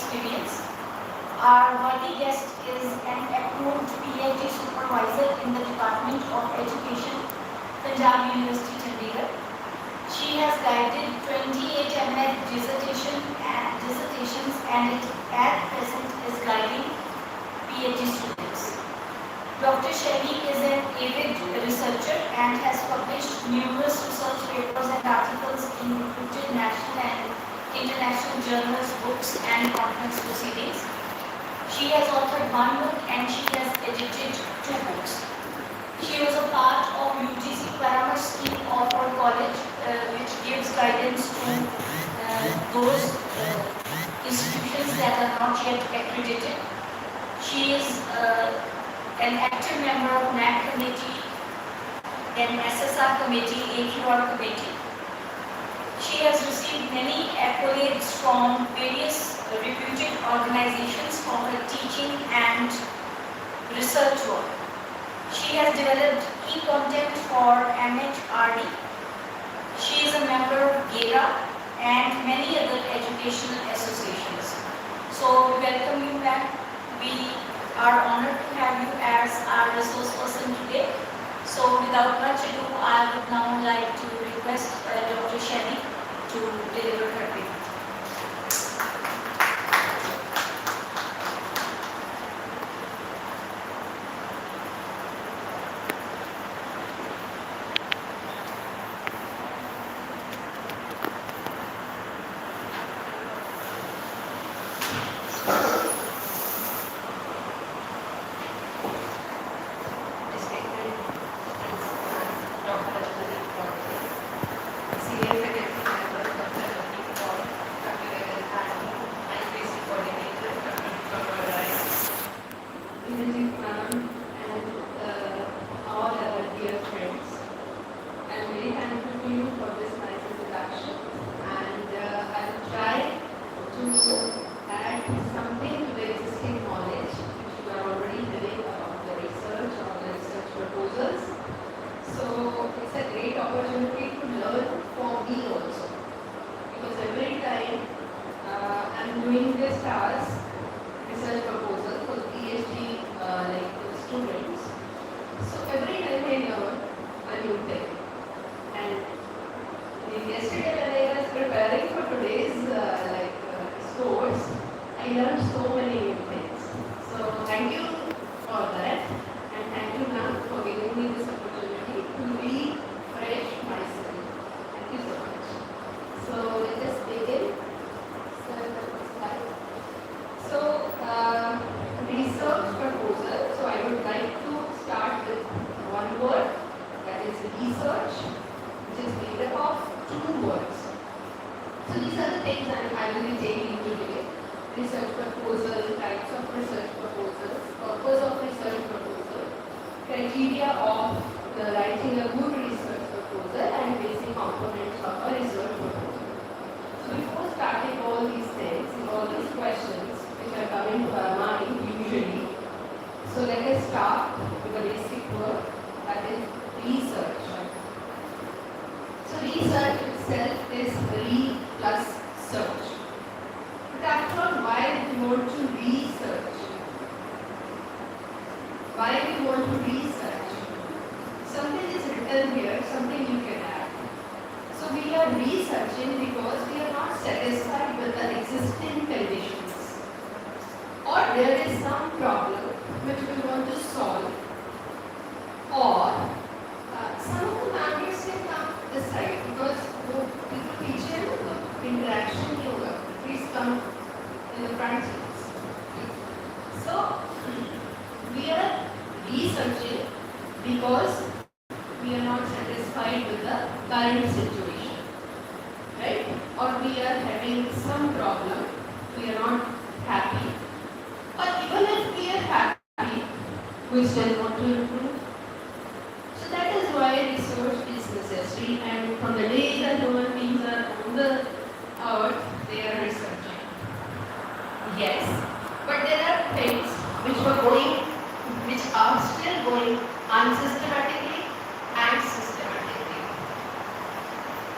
experience. Our worthy guest is an approved PhD supervisor in the Department of Education, Punjab University, Chandigarh. She has guided 28 M.Ed dissertations and at present is guiding PhD students. Dr. Shally is an avid researcher and has published numerous research papers and articles in reputed national and international journals, books, and conference proceedings. She has authored one book and she has edited 2 books. She was a part of UGC Parameter scheme of our college, which gives guidance to those institutions that are not yet accredited. She is an active member of NAC committee, then SSR committee, AQR committee. She has received many accolades from various reputed organizations for her teaching and research work. She has developed e-content for MHRD. She is a member of GERA and many other educational associations. So, welcome you back. We are honored to have you as our resource person today. So, without much ado, I would now like to request Dr. Shally to deliver her paper.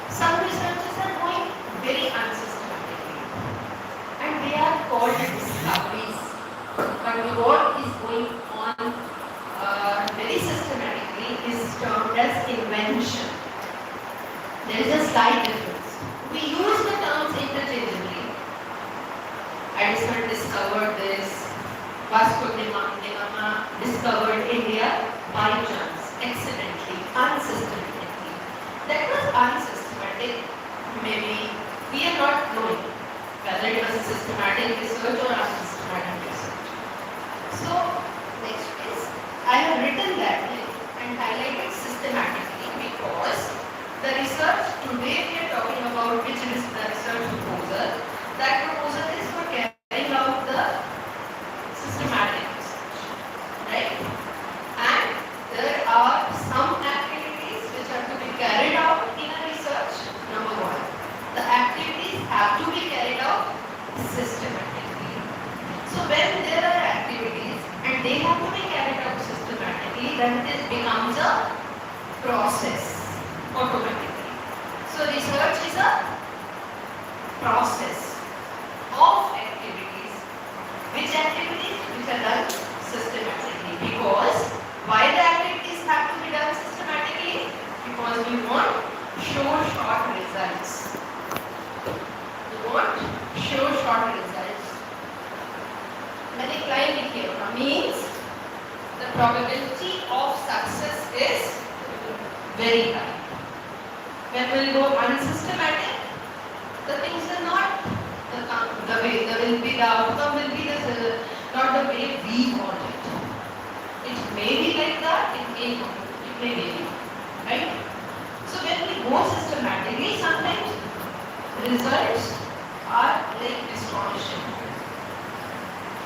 Some researchers are going very unsystematically and they are called discoveries. But what is going on very systematically is termed as invention. There is a slight difference. We use the terms interchangeably. Edison discovered this. Vasco da Gama discovered India by chance, accidentally, unsystematically. That was unsystematic. Maybe we are not knowing whether it was a systematic research or unsystematic research. So, next is, I have written that and highlighted systematically because the research today we are talking about, which is the research proposal. That proposal is for carrying out the systematic research, right? And there are some activities which are to be carried out in a research. Number one, the activities have to be carried out systematically. So when there are activities and they have to be carried out systematically, then it becomes a process automatically. So research is a process of activities. Which activities? Which are done systematically. Because why the activities have to be done systematically? Because we want short results. We want short results. Multiply means the probability of success is very high. When we go unsystematic, the things are not the way, the outcome will be not the way we want it. It may be like that, it may not, it may be, right? So when we go systematically, sometimes results are like astonishing.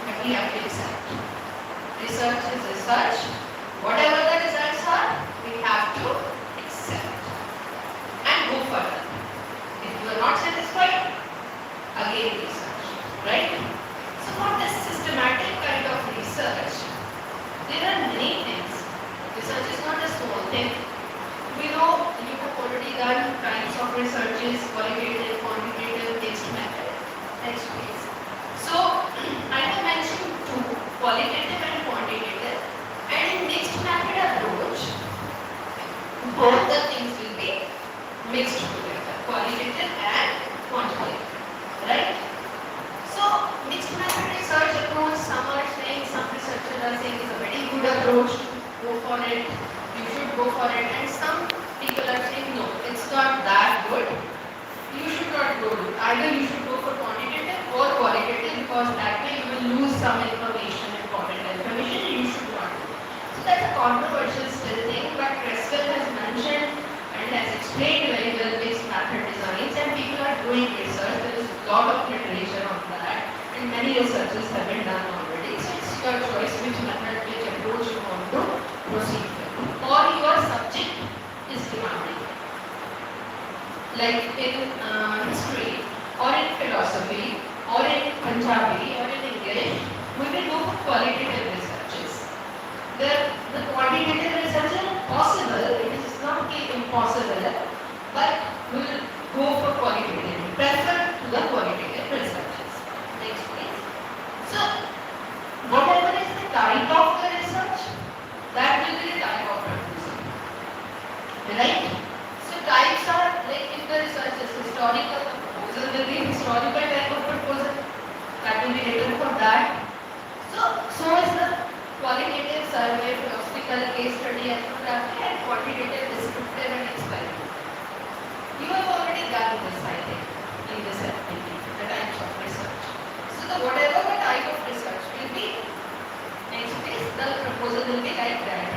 But we have to accept. Research is research. Whatever the results are, we have to accept and go further. If you are not satisfied, again research, right? So for this systematic kind of research, there are many things. Research is not a small thing. We know you have already done kinds of researches, qualitative, quantitative, mixed method. Next please. So I have mentioned two, qualitative and quantitative, and in mixed method approach, both the things will be mixed together, qualitative and quantitative, right? So mixed method research approach, some are saying, some researchers are saying is a very good approach, go for it, you should go for it, and some people are saying no, it's not that good, you should not go to it. Either you should go for quantitative or qualitative, because that way you will lose some information, important information, you should not do it. So that's a controversial still thing, but Creswell has mentioned and has explained very well mixed method designs, and people are doing research. There is a lot of literature on that, and many researches have been done already. So it's your choice which method, which approach you want to proceed with, or your subject is demanding. Like in history, or in philosophy, or in Punjabi, or in English, we will go for qualitative researches. The quantitative research is possible, it is not impossible, but we will go for qualitative, prefer to the qualitative researches. Next please. So, whatever is the type of the research, that will be the type of proposal. Right? So, types are like if the research is historical, the proposal will be historical type of proposal, that will be written for that. So is the qualitative survey, philosophical case study, ethnography, and quantitative descriptive and experimental. You have already done this, I think, in this activity, the types of research. So whatever the type of research will be, next phase, the proposal will be like that.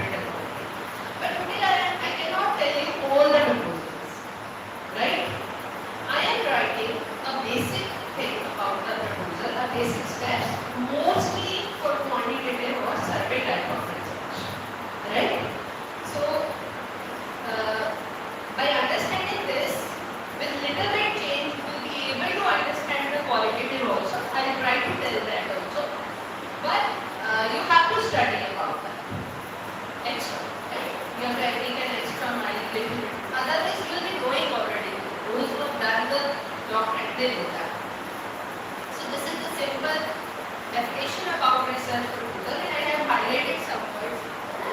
But today I cannot tell you all the proposals, right? I am writing a basic thing about the proposal, a basic steps, mostly for quantitative or survey type of research, right? So, by understanding this, with little bit change, you will be able to understand the qualitative also. I will try to tell that also, but you have to study about that extra, right? You are writing an extra mile little bit. Otherwise, you will be going already. Those who have done the doctorate, they know that. So this is the simple research proposal and I have highlighted some words.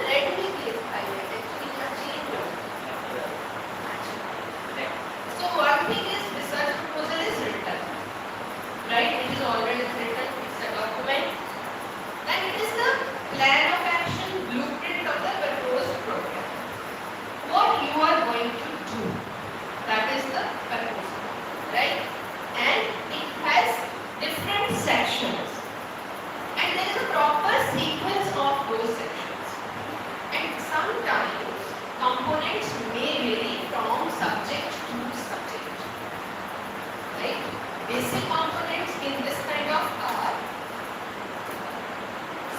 Let me click highlight. Actually, we have changed one. So one thing is research proposal is written, right? It is already written. It's a document, and it is the plan of action, blueprint of the proposed program. What you are going to do, that is the proposal, right? And it has different sections, and there is a proper sequence of those sections. And sometimes components may vary from subject to subject, right? Basic components in this kind of are.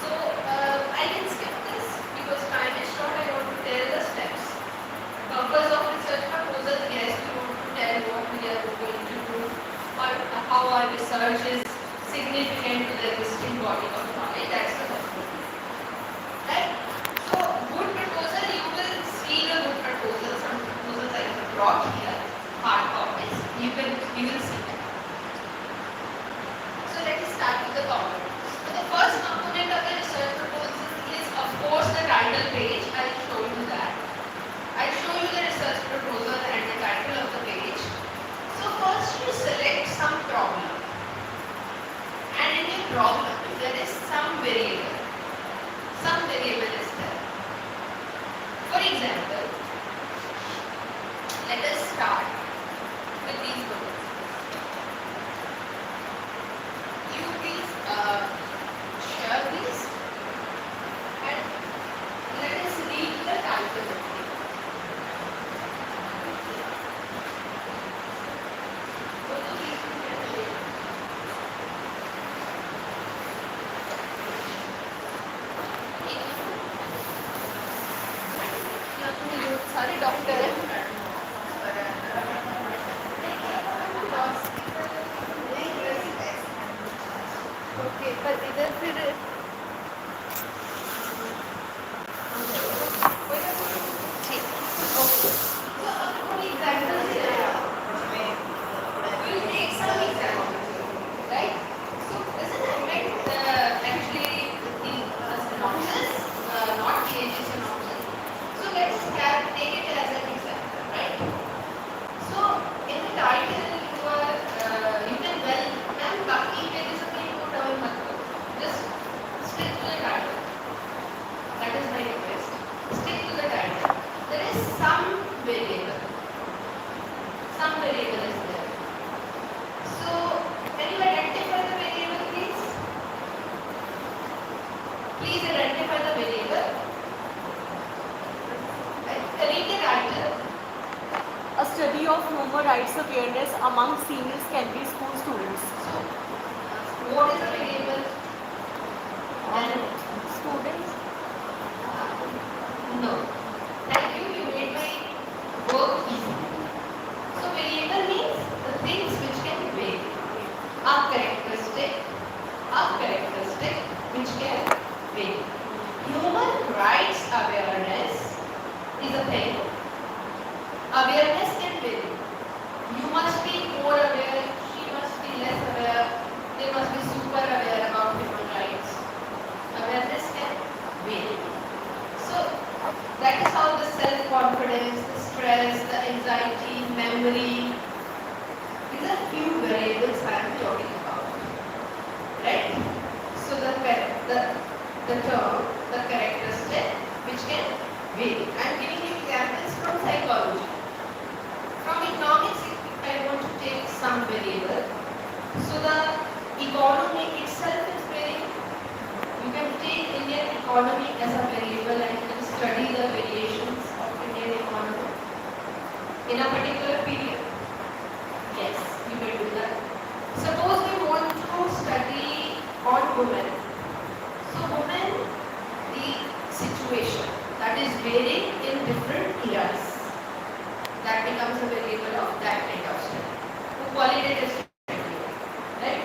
So I can skip this because time is short. I want to tell the steps. Purpose of research proposal, yes, we want to tell what we are going to do, or how our research is significant to the existing body of knowledge. That's the purpose. Right? So, good proposal, you will see the good proposal. Some proposals I have brought here, hard copies. You will see that. So, let us start with the components. So, the first component of the research proposal is, of course, the title page. I will show you that. I will show you the research proposal and the title of the page. So, first you select some problem. And in your problem, there is some variable. Some variable is there. For example, let us start with these words. You please share this and let us read the title of it. सारे doctor हैं okay पर इधर फिर ठीक okay तो अब कोई example दे रहा है we'll take some examples right so isn't it meant actually in synopsis not pages synopsis so let's take it as an example right so in the title you can well ma'am बाकी pages अपने note down मत करो just stick to the title that is my request stick to the title there is some variable is there so can you identify the variable please identify the variable read the title. A study of human rights awareness among senior secondary school students. So, what is the variable? And students? No. Thank you. You made my work easy. So, variable means the things which can vary. A characteristic which can vary. Human rights awareness is a thing. Awareness can vary. You must be more aware, she must be less aware, they must be super aware about human rights. Awareness can vary. So that is how the self-confidence, the stress, the anxiety, memory, these are few variables I am talking about. Right? So the term, the characteristic which can vary. I am giving you examples from psychology. From economics, I want to take some variable. So the economy itself is varying. You can take Indian economy as a variable and you can study the variations of Indian economy in a particular period. Yes, you can do that. Suppose we want to study on women. So women, the situation that is varying in different eras. That becomes a variable of that kind of study. The qualitative study. Right?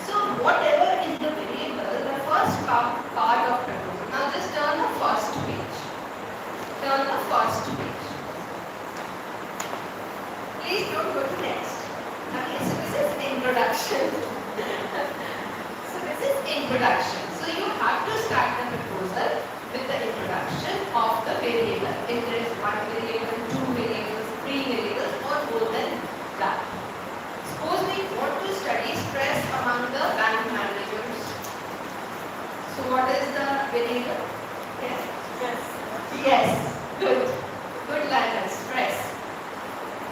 So whatever is the variable, the first part of proposal. Now just turn the first page. Please don't go to next. Okay, so this is introduction. So you have variable? Yes. Stress. Yes. Good. Good Lionel. Stress.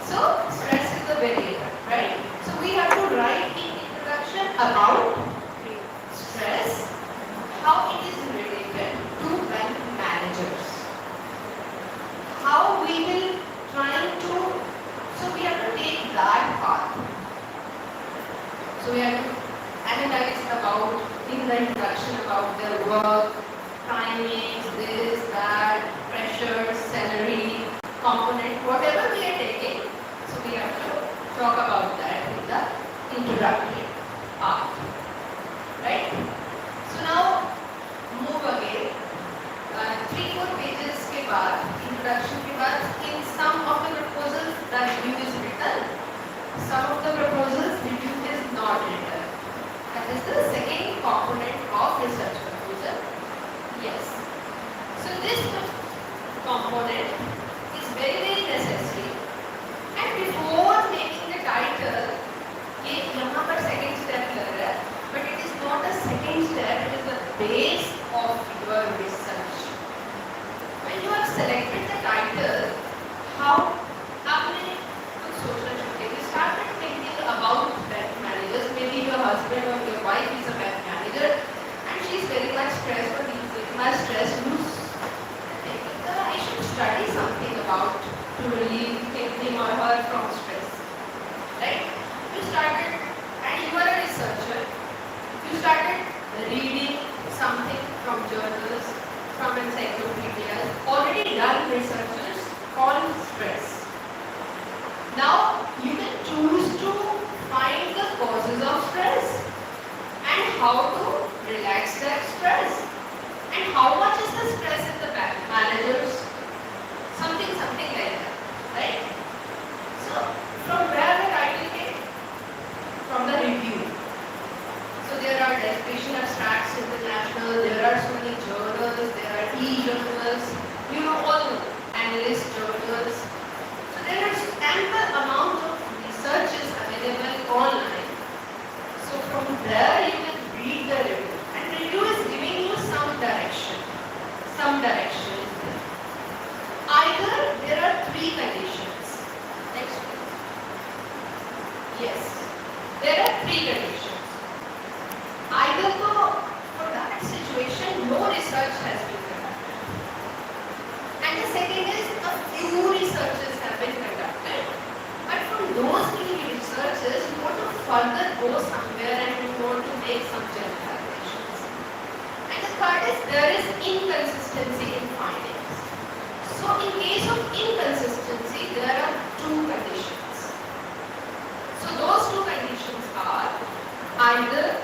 So stress is the variable, right? So we have to write in introduction about stress, how it is related to bank managers. How we will try to, so we have to take that path. So we have to analyze about, in the introduction about their work, timings, this, that, pressure, salary, component, whatever we are taking. So we have to talk about that in the introductory part. Right? So now move again. 3-4 pages के बाद, introduction के बाद, in some of the proposals the review is written. Some of the proposals review is not written. That is the second component of research proposal. Yes. So this component is very, very necessary. And before making the title, ये यहाँ पर second step लग रहा है, but it is not a second step, it is the base of your research. When you have selected the title, how आपने कुछ सोचना चाहिए. You started thinking about bank managers. Maybe your husband or your wife is a bank manager, and she is very much stressed or he is very much stressed. You think I should study something about to relieve him or her from stress. Right? You started, and you are a researcher. You started reading something from journals, from encyclopedias, already done researches on stress. Now you can choose to find the causes of stress and how to relax that stress and how much is the stress in the bank managers, something like that, right? So from where the title came? From the review. So there are Education Abstracts International, there are so many journals, there are e-journals, you know, all analyst journals. So there are ample amount of researches available online. So from there you can read the review. And review is giving you some direction. Some direction is there. Either there are 3 conditions. Next please. Yes. There are 3 conditions. Either for that situation no research has been conducted. And the second is a few researches have been conducted. But from those 3 researches you want to further go somewhere and you want to make some generalizations. And the third is there is inconsistency in findings. So in case of inconsistency there are 2 conditions. So those 2 conditions are either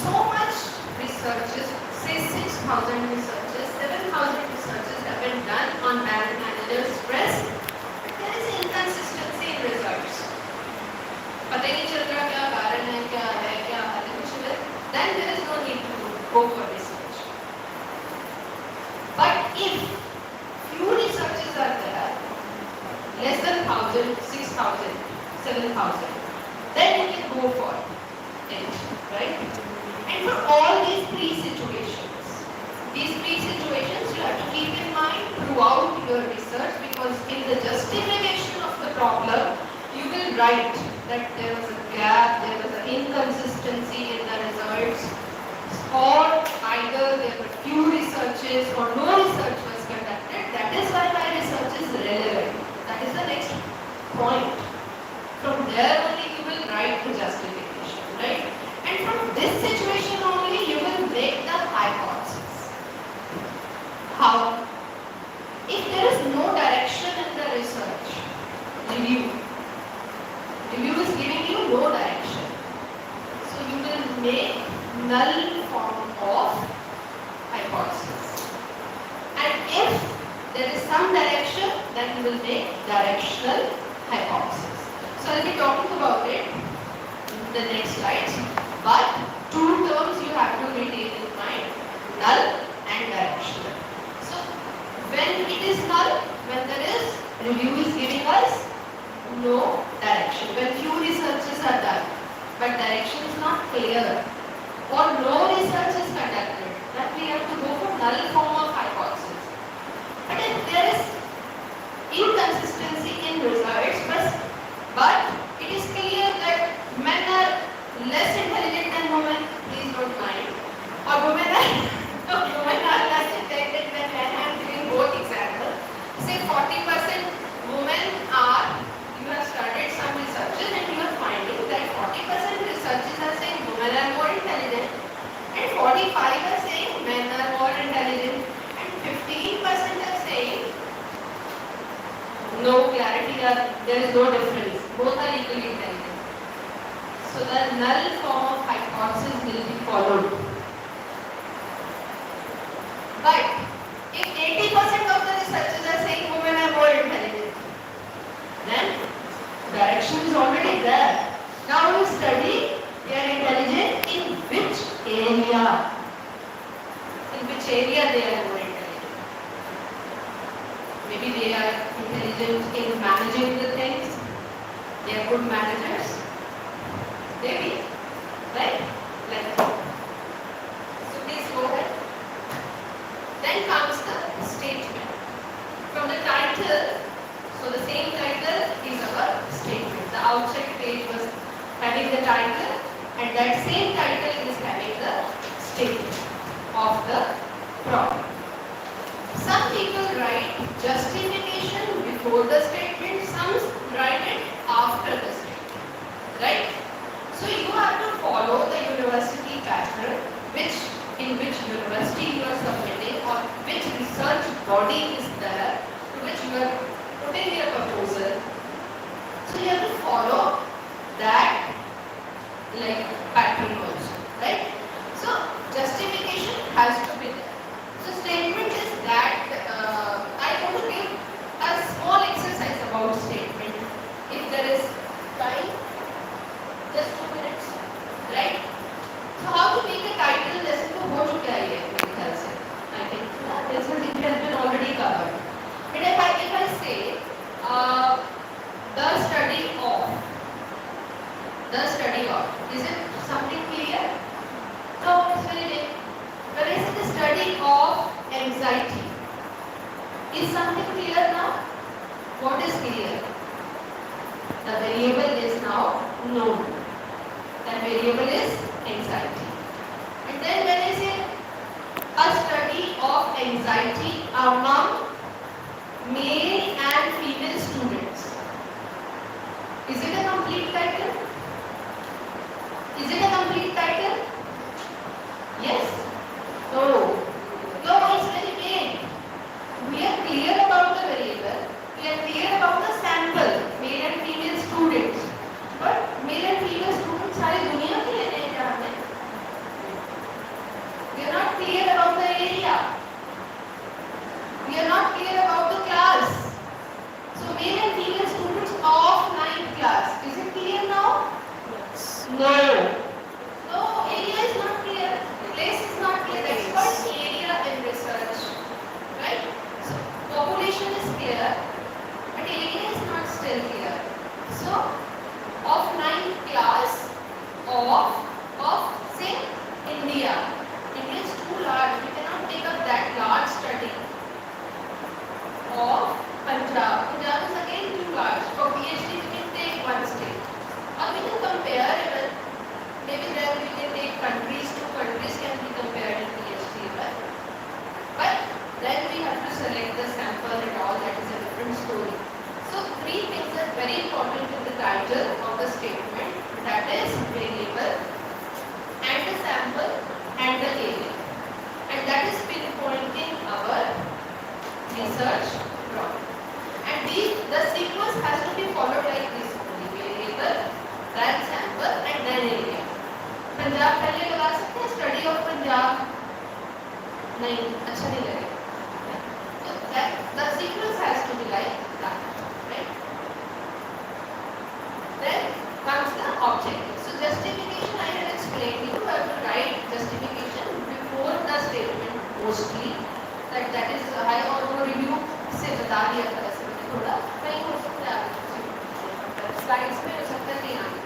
so much researches, say 6,000 researches, 7,000 researches have been done on bank manager stress, but there is inconsistency in results. पता ही नहीं चल रहा क्या कारण है, क्या है, कुछ है, then there is no need to go for research. But if few researches are there, less than 1,000, 6,000, 7,000, then you can go for it, right? And for all these 3 situations you have to keep in mind throughout your research, because in the justification of the problem you will write that there was a gap, there was an inconsistency in the results, or either there were few researches or no research was conducted. That is why my research is relevant. That is the next point. From there only you will write the justification, right? And from this situation only you will make the hypothesis. How? If there is no direction in the research, review is giving you no direction. So you will make null form of hypothesis. And if there is some direction, then you will make directional hypothesis. So I'll be talking about it in the next slides. But 2 terms you have to retain in mind, null and directional. So when it is null, when there is review is giving us no direction, when few researches are done, but direction is not clear, or no research is conducted, then we have to go for null form of hypothesis. But if there is inconsistency in results, but it is clear that men are less intelligent than women, please don't mind, or women are less intelligent than men. I am giving both examples. Say 40% women are, you have started some researches and you are finding that 40% researches are saying women are more intelligent and 45 are saying men are more intelligent and 15% are saying no clarity, there is no difference, both are equally intelligent. So the null form of hypothesis will be followed. But if 80% of the researchers are saying women are more intelligent, then direction is already there. Now you study they are intelligent in which area? In which area they are more intelligent? Maybe they are intelligent in managing the things. They are good managers. Maybe, right? Like that. So please go ahead. Then comes the statement. From the title, so the same title is our statement. The outside page was having the title and that same title is having the statement of the problem. Some people write justification before the statement, some write it after the statement, right? So you have to follow the university pattern, in which university you are submitting or which research body is there to which you are putting your proposal. So you have to follow that like pattern also, right? So justification has to be there. So statement is that I want to give a small exercise about statement. If there is time, just 2 minutes, right? So how to make a title? जैसे तो हो चुका है ये मेरे ख्याल से. I think this has been already covered. But if I say the study of, is it something clear? No, it's very big. But is it the study of anxiety? Is something clear now? What is clear? The variable is now known. That variable is anxiety. And then when I say a study of anxiety among male and female students, is it a complete title? Is it a complete title? Yes? No. No, it's very vague. We are clear about the variable. We are clear about the sample, male and female students. But male and female students सारी दुनिया के लिए नहीं जानते. We are not clear about the area. We are not clear about the class. So male and female students of 9th class. Is it clear now? Yes. No. No, area is not clear. Place is not clear. That's called area in research. Right? So population is clear, but area is not still clear. So of 9th class of say India. India is too large. We cannot take up that large study. Of Punjab. Punjab is again too large. For PhD we can take one state. Or we can compare even. Maybe then we can take countries. 2 countries can be compared in PhD, right? But then we have to select the sample and all. That is a different story. So 3 things are very important in the title of the statement. That is variable and the sample and the area. And that is pinpointing our research problem. And the sequence has to be followed like this only. Variable, then sample and then area. Punjab पहले लगा सकते हैं study of Punjab नहीं अच्छा नहीं लगेगा. So the sequence has to be like that, right? Then comes the objective. So justification I have explained. You have to write justification before the statement mostly. That is high or low review से बता दिया था. ऐसे मैंने थोड़ा नहीं हो सकता है स्लाइड्स में हो सकता है नहीं आगे.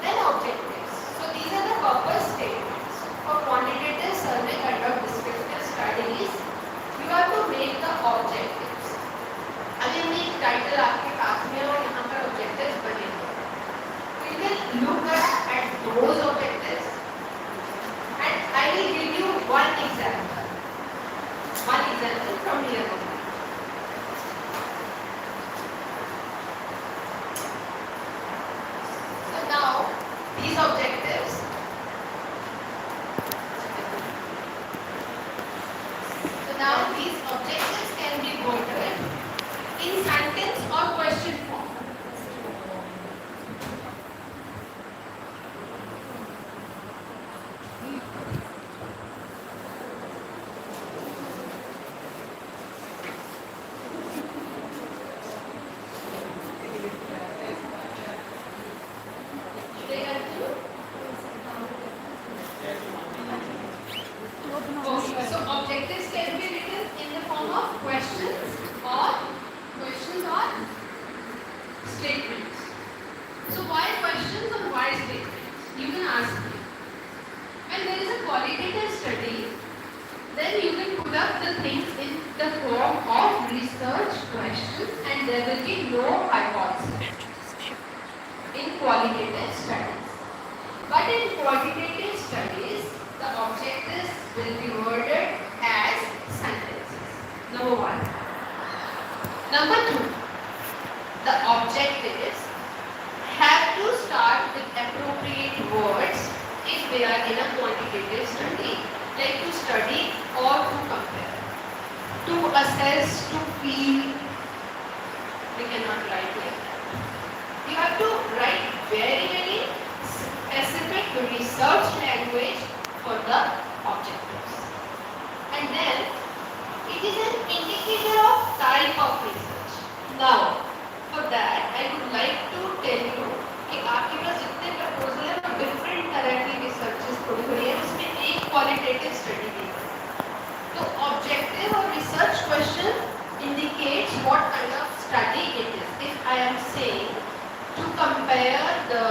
Then objectives. So these are the purpose statements. qualitative study, then you can put up the things in the form of research questions and there will be no hypothesis in qualitative studies. But in quantitative studies, the objectives will be worded as sentences. Number one. Number two, the objectives have to start with appropriate words if they are in a quantitative study, like to study or to compare, to assess, to feel. We cannot write like that. You have to write very specific research language for the objectives. And then it is an indicator of type of research. Now, for that I would like to tell you कि आपके पास जितने proposal है वो different तरह की researches पड़ी हुई है, उसमें एक क्वालिटेटिव स्टडी दी है. तो ऑब्जेक्टिव और research question indicates what kind of study it is. If I am saying to compare the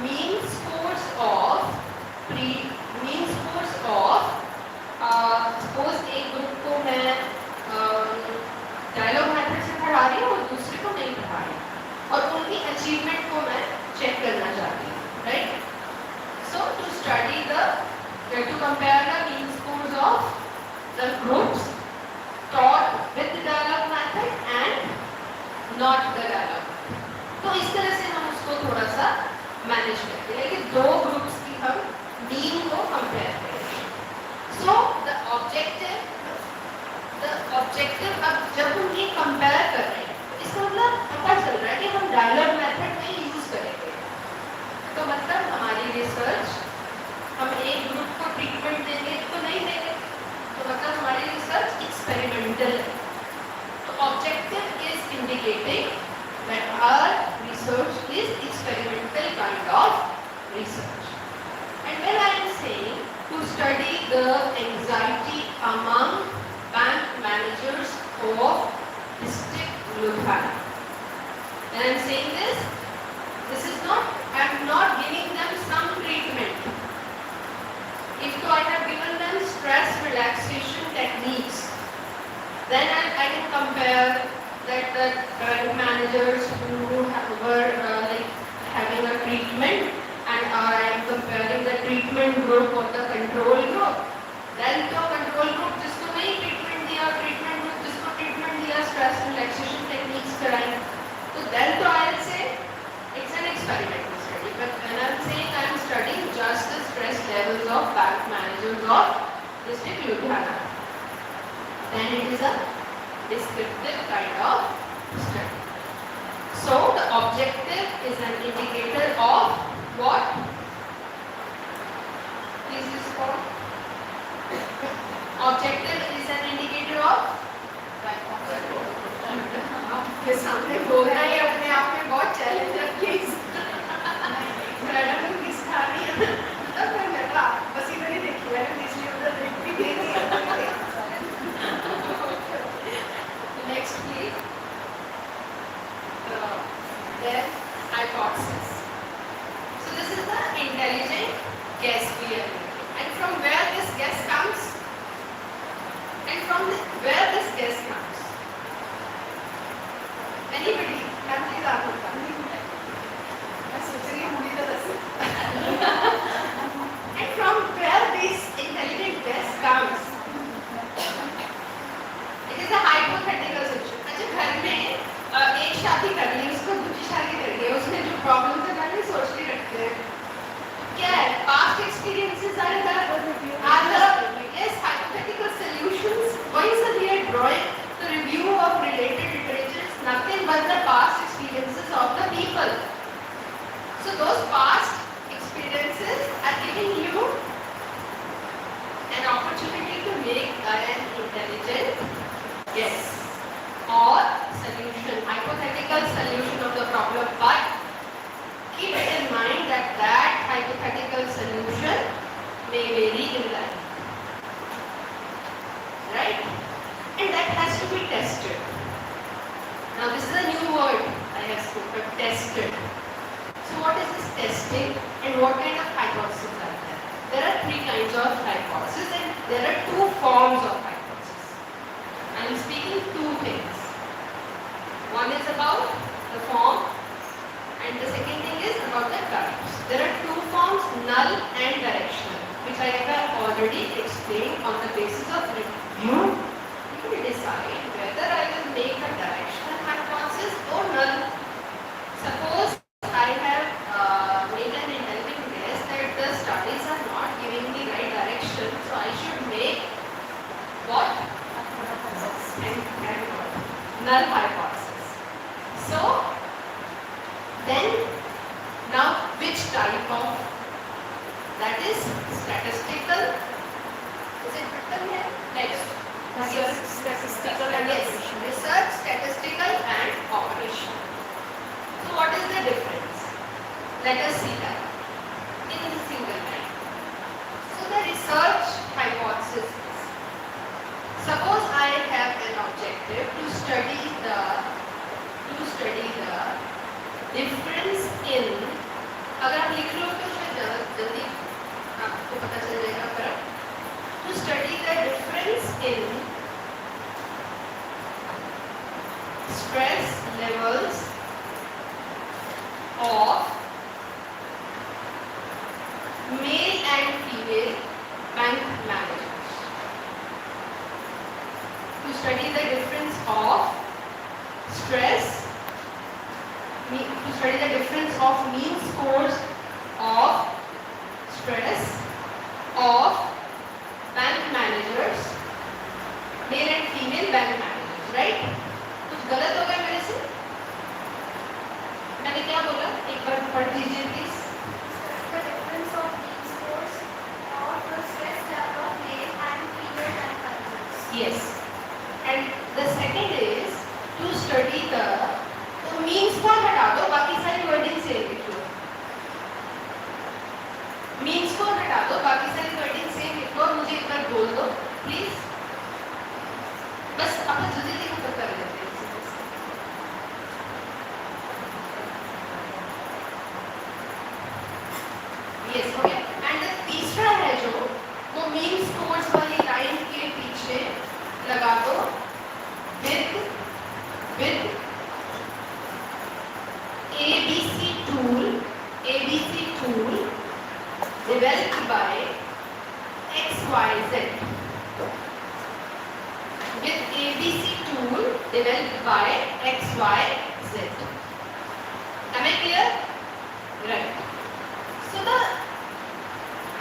mean scores of suppose एक ग्रुप को मैं डायलॉग मेथड से पढ़ा रही हूँ और दूसरे को नहीं पढ़ा रही और उनकी अचीवमेंट को मैं चेक करना चाहती हूँ, right? So to study to compare the mean scores of the groups taught with the dialogue method and not the dialogue. तो इस तरह से हम उसको थोड़ा सा मैनेज करते हैं कि दो ग्रुप्स की हम मीन को कंपेयर करें. सो द ऑब्जेक्टिव अब जब हम ये कंपेयर कर रहे हैं तो इसका मतलब पता चल रहा है कि हम डायलॉग मेथड में यूज करेंगे. तो मतलब हमारी रिसर्च हम एक ग्रुप को ट्रीटमेंट देंगे तो नहीं देंगे, तो मतलब हमारी रिसर्च एक्सपेरिमेंटल है. तो objective is indicating that our research is experimental kind of research. And when I am saying to study the anxiety among bank managers of district Ludhiana, when I am saying this is not, I am not giving them some treatment. If I have given them stress relaxation techniques, then I can compare that the bank managers who were having a treatment and I am comparing the treatment group or the control group. Then the control group जिसको नहीं treatment दिया, treatment group जिसको treatment दिया, stress relaxation techniques कराई. So then तो I will say it's an experimental study. But when I am saying I am studying just the stress levels of bank managers of district Ludhiana, then it is a descriptive kind of study. So the objective is an indicator of what? Please respond. Objective is an indicator of आपके सामने बोलना ही अपने आप में बहुत challenge है. Please madam ने सिखा रही है तब मैं लगा बस इधर ही देखिए, मैंने इसलिए उधर देखती नहीं. Next, please. Their hypothesis. So this is the intelligent guess we are making. And from where this guess comes? Where this guess comes? Anybody? Can please answer? मैं सोच रही हूँ मुझे तो दस. And from where this intelligent guess comes? It is a hypothetical situation. अच्छा घर में एक शादी कर ली, उसको दूसरी शादी कर ली, उसमें जो प्रॉब्लम था पहले सोच के रखते हैं. क्या है? Past experiences are the yes hypothetical solutions. Why is it we are drawing the review of related literature? It's nothing but the past experiences of the people. So those past experiences are giving you an opportunity to make an intelligent guess or solution, hypothetical solution of the problem, but keep it in mind that that hypothetical solution may vary in life, right? And that has to be tested. Now this is a new word I have spoken, tested. So what is this testing and what kind of hypotheses are there? there are three kinds of hypothesis and there are two forms of hypothesis. I am speaking two things. One is about the form and the second thing is about the types. There are two forms, null and directional, which I have already explained. On the basis of review, you will decide whether I will make a directional hypothesis or null. Suppose I have made an intelligent guess that the studies are not giving me right direction, so I should make what? And what? Null hypothesis. So then, now which type of, that is statistical, is it written here? Next. Research, statistical and Yes, operation. research, statistical and operation. So what is the difference? Let us see that in a single line. So the research hypothesis is, suppose I have an objective to study the difference in, अगर आप लिख लो तो शायद जल्दी आपको पता चल जाएगा फर्क. To study the difference in stress levels of male and female bank managers. To study the difference of stress, to study the difference of mean scores of stress of bank managers, male and female bank managers, right? कुछ गलत हो गया मेरे से? मैंने क्या बोला? एक बार पढ़ लीजिए please. The difference of mean scores of the stress level of male and female bank managers. Yes. And the second is to study the, तो mean score हटा दो, बाकी सारी वर्डिंग सेम लिख लो. मीन स्कोर हटा दो, बाकी सारी वर्डिंग सेम लिख लो. मुझे एक बार बोल दो प्लीज. बस अपन जल्दी खत्म कर लेते हैं. यस, हो गया. एंड तीसरा है जो वो मीन स्कोर्स वाली लाइन के पीछे लगा दो with ABC tool developed by XYZ. With ABC tool developed by XYZ. Am I clear? Right. So the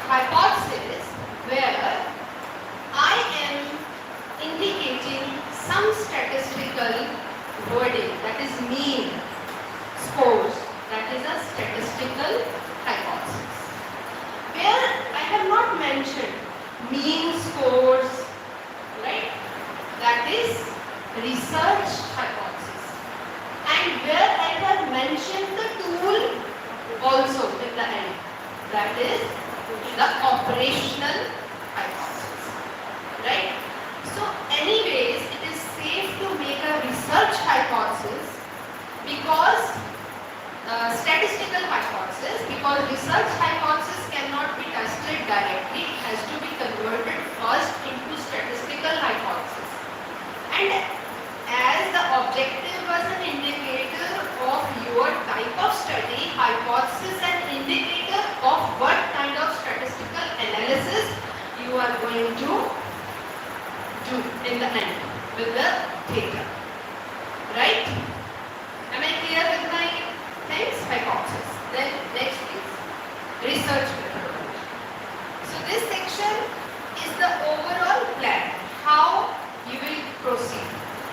hypothesis where I am indicating some statistical wording, that is mean scores, that is a statistical hypothesis. Where I have not mentioned mean scores, right? That is research hypothesis. And where I have mentioned the tool also in the end, that is the operational hypothesis, right? So anyways, it is safe to make a research hypothesis because statistical hypothesis, because research hypothesis cannot be tested directly, it has to be converted first into statistical hypothesis. And as the objective was an indicator of your type of study, hypothesis an indicator of what kind of statistical analysis you are going to do in the end with the data, right? Am I clear with my things? Hypothesis. Then next please, research methodology. So this section is the overall plan, how you will proceed.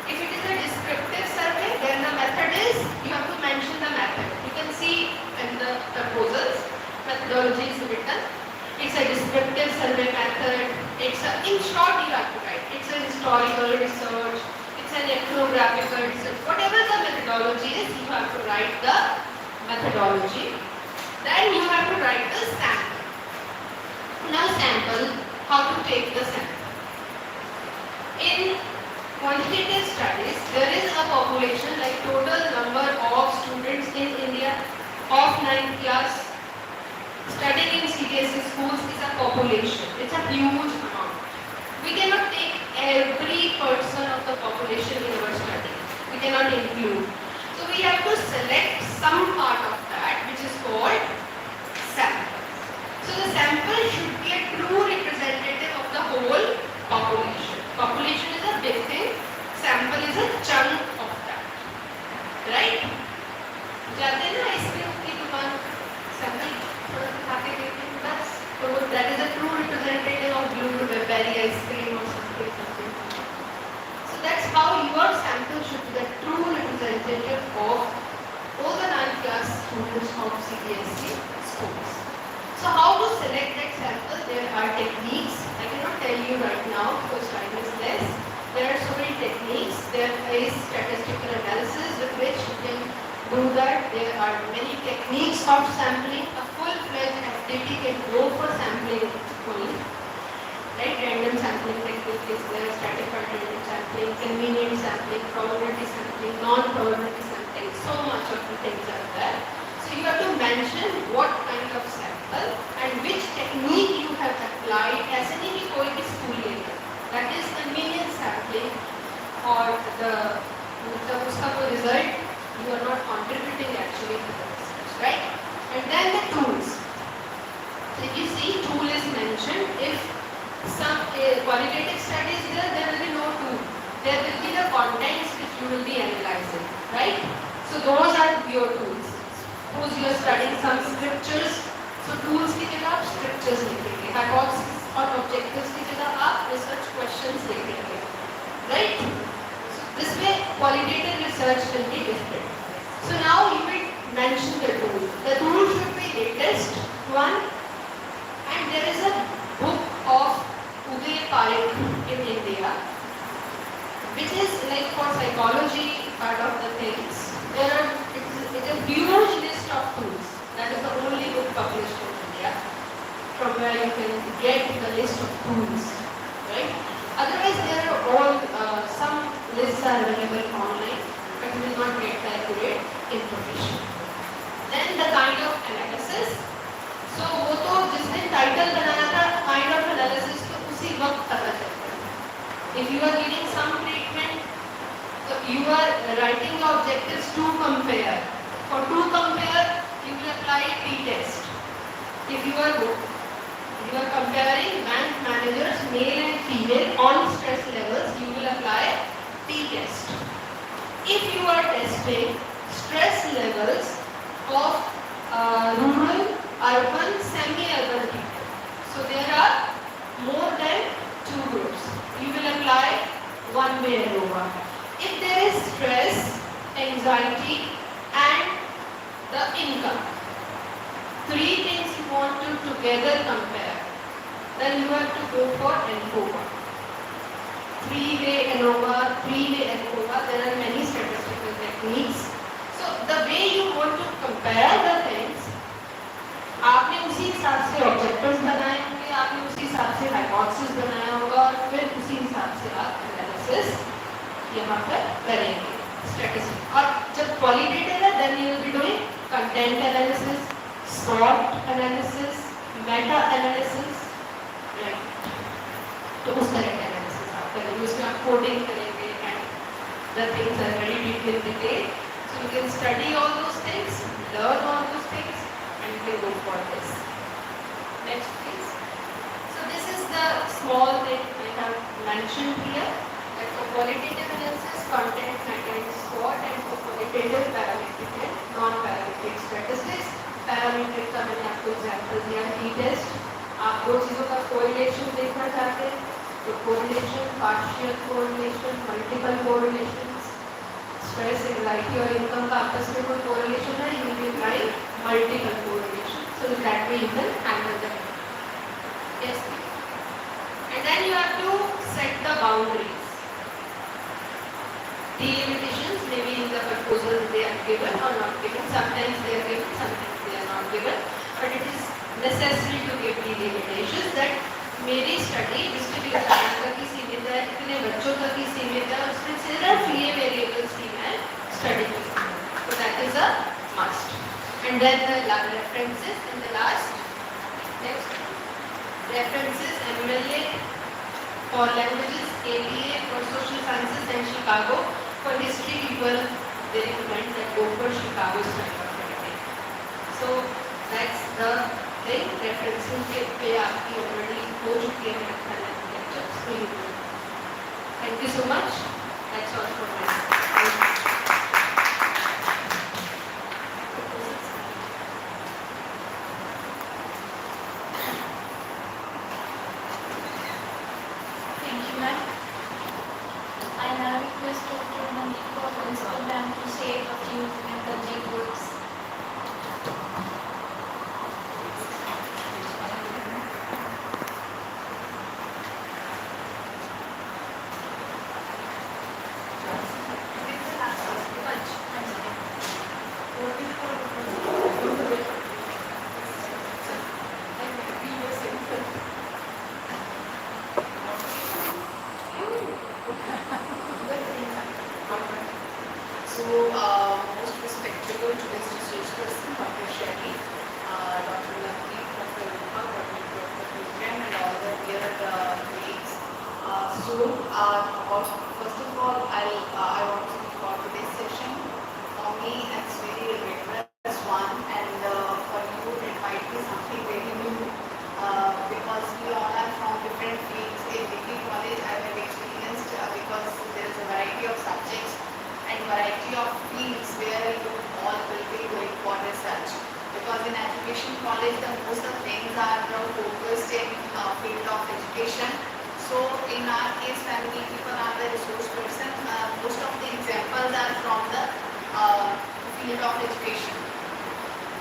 If it is a descriptive survey, then the method is, you have to mention the method. You can see in the proposals, methodology is written. It's a descriptive survey method. It's a, in short you have to write. It's a historical research. It's an ethnographical research. Whatever the methodology is, you have to write the methodology. Then you have to write the sample. Now sample, how to take the sample. In quantitative studies, there is a population, like total number of students in India of 9th class studying in CBSE schools is a population population. It's a huge amount. We cannot take every person of the population in our study. We cannot include. So we have to select some part of that, which is called sample. So the sample should be a true representative of the whole population. Population is a big thing. Sample is a chunk of that. Right? जाते हैं ना ice cream की दुकान, sample थोड़ा सा खा के देखते हैं बस, तो that is a true representative of blueberry ice cream or something. So that's how your sample should be the true representative of all the 9th class students of CBSE schools. So how to select that sample? There are techniques. I cannot tell you right now because time is less. There are so many techniques. There is statistical analysis with which you can do that. There are many techniques of sampling. A full-fledged FDP can go for sampling fully. Right? Random sampling technique is there, stratified random sampling, convenient sampling, probability sampling, non-probability sampling. So much of the things are there. So you have to mention what kind of sample and which technique you have applied. ऐसे नहीं कि कोई भी school ले लिया. That is convenient sampling or the उसका कोई result. You are not contributing actually to the research, right? And then the tools. So if you see, tool is mentioned. If some qualitative study is there will be no tool. There will be the contents which you will be analyzing, right? So those are your tools. Suppose you are studying some scriptures, so tools की जगह आप scriptures लिखेंगे. Hypothesis और objectives की जगह आप research questions लिखेंगे, right? This way, qualitative research will be different. So now you will mention the tool. The tool should be latest one, and there is a book of Uday Parekh in India, which is like for psychology part of the things. It's a huge list of tools. That is the only book published in India, from where you can get the list of tools, right? Otherwise, there are all some lists are available online, but you will not get the accurate information. Then the kind of analysis. So वो तो जिसने title बनाया था kind of analysis तो उसी वक्त पता चलता है. If you are giving some treatment, so you are writing the objectives to compare. For to compare, you will apply t-test. If you are comparing bank managers, male and female, on stress levels, you will apply t-test. If you are testing stress levels of rural, urban, semi-urban people, so there are more than 2 groups, you will apply one-way ANOVA. If there is stress, anxiety and the income, 3 things you want to together compare, then you have to go for ANOVA. 3-way ANOVA, 3-way ANOVA, there are many statistical techniques. So the way you want to compare the things, आपने उसी हिसाब से objectives बनाए होंगे, आपने उसी हिसाब से hypothesis बनाया होगा और फिर उसी हिसाब से आप analysis यहाँ पर करेंगे. Statistics. और जब qualitative है, then you will be doing content analysis, SWOT analysis, meta analysis, right? तो उस तरह का analysis आप करेंगे, उसमें आप coding करेंगे and the things are very detailed. So you can study all those things, learn all those things, and you can go for this. Next please. So this is the small thing I have mentioned here. That for qualitative analysis, content, meta and SWOT, and for qualitative parametric and non-parametric statistics. Parametric का मैंने आपको example दिया t-test. आप 2 चीज़ों का correlation देखना चाहते हैं, तो correlation, partial correlation, multiple correlations, stress, anxiety और इनकम का आपस में कोई कोरिलेशन है, you will apply multiple correlation. So that way you can handle them. Yes. And then you have to set the boundaries. Delimitations, maybe in the proposal they are given or not given. Sometimes they are given, sometimes they are not given. But it is necessary to give delimitations that मेरी study distribution तक ही सीमित है, इतने बच्चों तक ही सीमित है, उसमें सिर्फ ये वेरिएबल्स ही मैं स्टडी कर सकता हूँ. So that is a must. And then the references in the last. Next. References MLA for languages, ABA for social sciences, and Chicago for history. People, they recommend that go for Chicago style of writing. So that's the thing. References पे आपकी already हो चुकी है lectures. So you know. Thank you so much. That's all for my side. Thank you, ma'am. I now request Dr. Monica Principal ma'am to say a few encouraging words. So, most respectable to this research person, Dr. Shally, Dr. Lucky, Dr. Rupa, Dr. Program, and all the dear colleagues. First of all, I want to speak about today's session. For me, it's very rigorous one, and for you, it might be something very new because we all are from different fields. In degree college, I have experienced because there is a variety of subjects and variety of fields where you all will be going for research. Because in education college, the most of things are focused in field of education. So in our case, family people are the resource person. Most of the examples are from the field of education.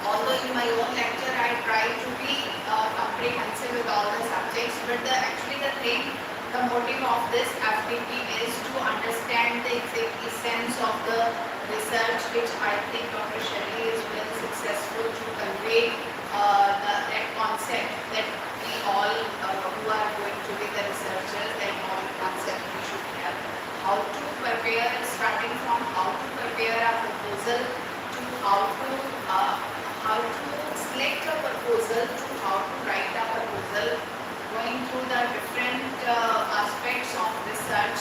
Although in my own lecture I try to be comprehensive with all the subjects, but actually the motive of this FDP is to understand the exact essence of the research, which I think Dr. Shally is well successful to convey that concept that we all who are going to be the researchers, that all concept we should have. How to prepare, starting from how to prepare a proposal to how to select a proposal to how to write a proposal, going through the different aspects of research,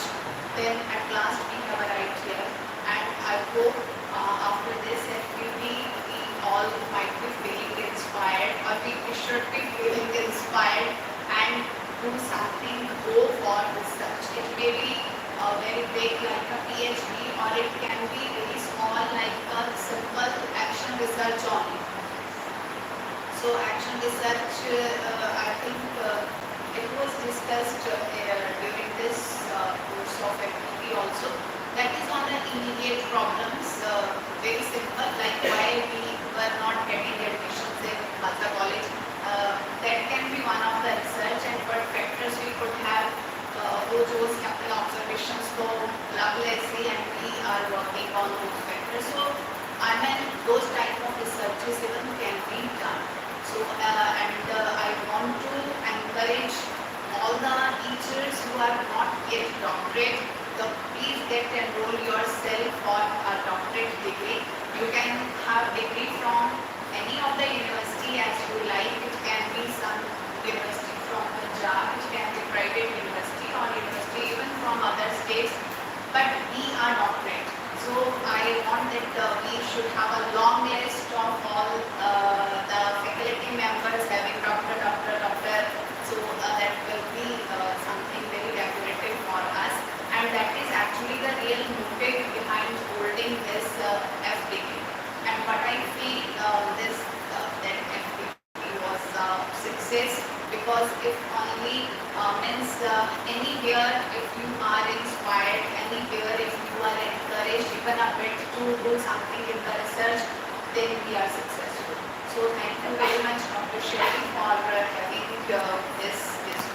then at last we have arrived here. And I hope after this FDP we all might be feeling inspired, or we should be feeling inspired and do something, go for research. It may be very big like a PhD, or it can be very small like a simple action research only. So action research, I think it was discussed during this course of FDP also. That is on the immediate problems, very simple, like why we were not getting admissions in Khalsa College. That can be one of the research, and what factors we could have, those couple observations for legacy, and we are working on those factors. So I mean those type of researches even can be done. So I want to encourage all the teachers who are not yet doctorate, please get enroll yourself for a doctorate degree. You can have degree from any of the university as you like. It can be some university from Punjab, it can be private university, or university even from other states, but we are doctorate. So I want that we should have a long list of all the faculty members having doctor. So that will be something very decorative for us, and that is actually the real motive behind holding this FDP. And what I feel that FDP was a success, because if only means anywhere if you are inspired, anywhere if you are encouraged even a bit to do something in the research, then we are successful. So thank you very much, Dr. Shally, for having this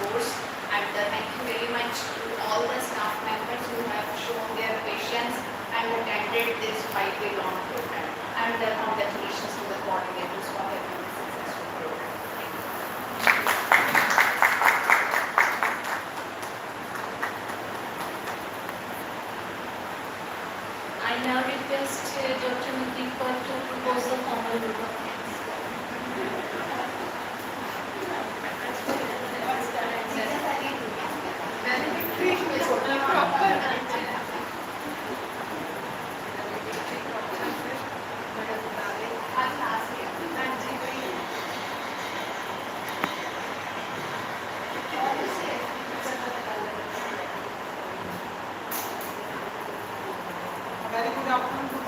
course, and thank you very much to all the staff members who have shown their patience and attended this 5-day long program, and congratulations to the coordinators for having this successful program. Thank you. I now request Dr. Mudeepa to propose a formal vote of thanks.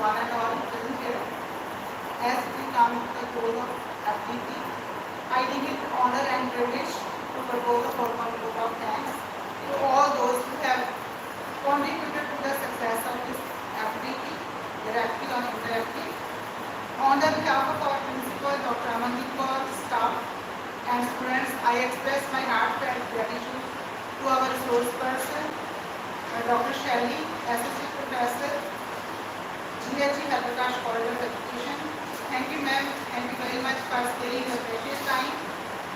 one and all present here. As we come to the close of FDP, I deem it honor and privilege to propose a formal vote of thanks to all those who have contributed to the success of this FDP, directly or indirectly. On the behalf of our principal, Dr. Amandeep Kaur, staff and students, I express my heartfelt gratitude to our resource person, Dr. Shally, Associate Professor, GHE Prakash College of Education. Thank you, ma'am. Thank you very much for sparing your precious time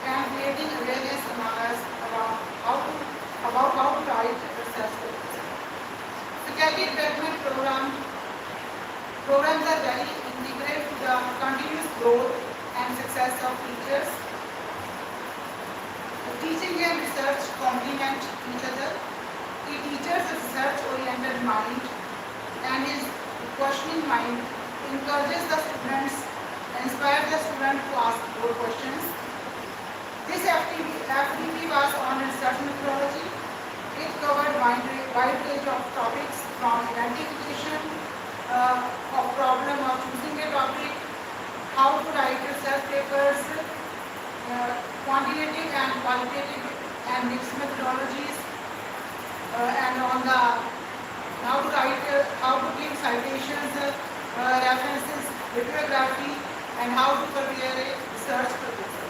and creating awareness among us about how to write research papers. Faculty development programs are very integral to the continuous growth and success of teachers. Teaching and research complement each other. A teacher's research-oriented mind and his questioning mind encourages the students, inspires the student to ask more questions. This FDP was on research methodology. It covered wide range of topics from identification of problem of choosing a topic, how to write research papers, quantitative and qualitative and mixed methodologies, and on the how to give citations, references, bibliography, and how to prepare a research proposal.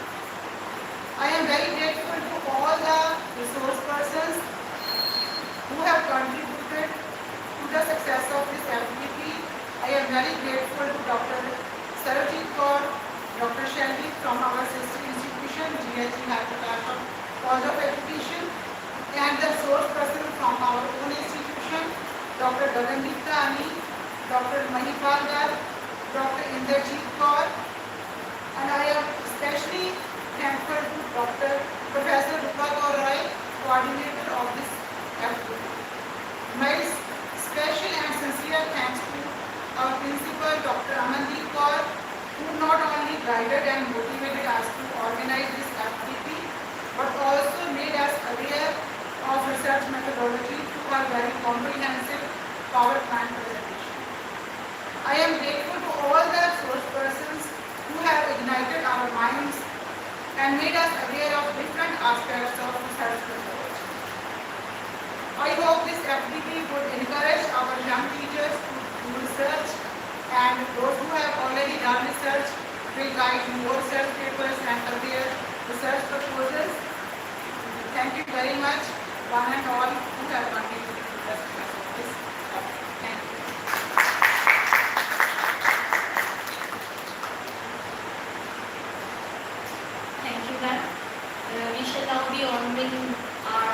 I am very grateful to all the resource persons who have contributed to the success of this FDP. I am very grateful to Dr. Sarojit Kaur, Dr. Shally from our sister institution, GHE Prakash College of Education, and the source person from our own institution, Dr. Gagandeep Ani, Dr. Mahipal Gar, Dr. Inderjeet Kaur, and I am especially thankful to Dr. Professor Rupa Kaur Roy, coordinator of this FDP. My special and sincere thanks to our principal, Dr. Amandeep Kaur, who not only guided and motivated us to organize this FDP, but also made us aware of research methodology through our very comprehensive PowerPoint presentation. I am grateful to all the source persons who have ignited our minds and made us aware of different aspects of research methodology. I hope this FDP would encourage our young teachers to do research, and those who have already done research will write more research papers and prepare research proposals. Thank you very much, one and all who have contributed to the success of this. Thank you. Thank you, ma'am. We shall now be honoring our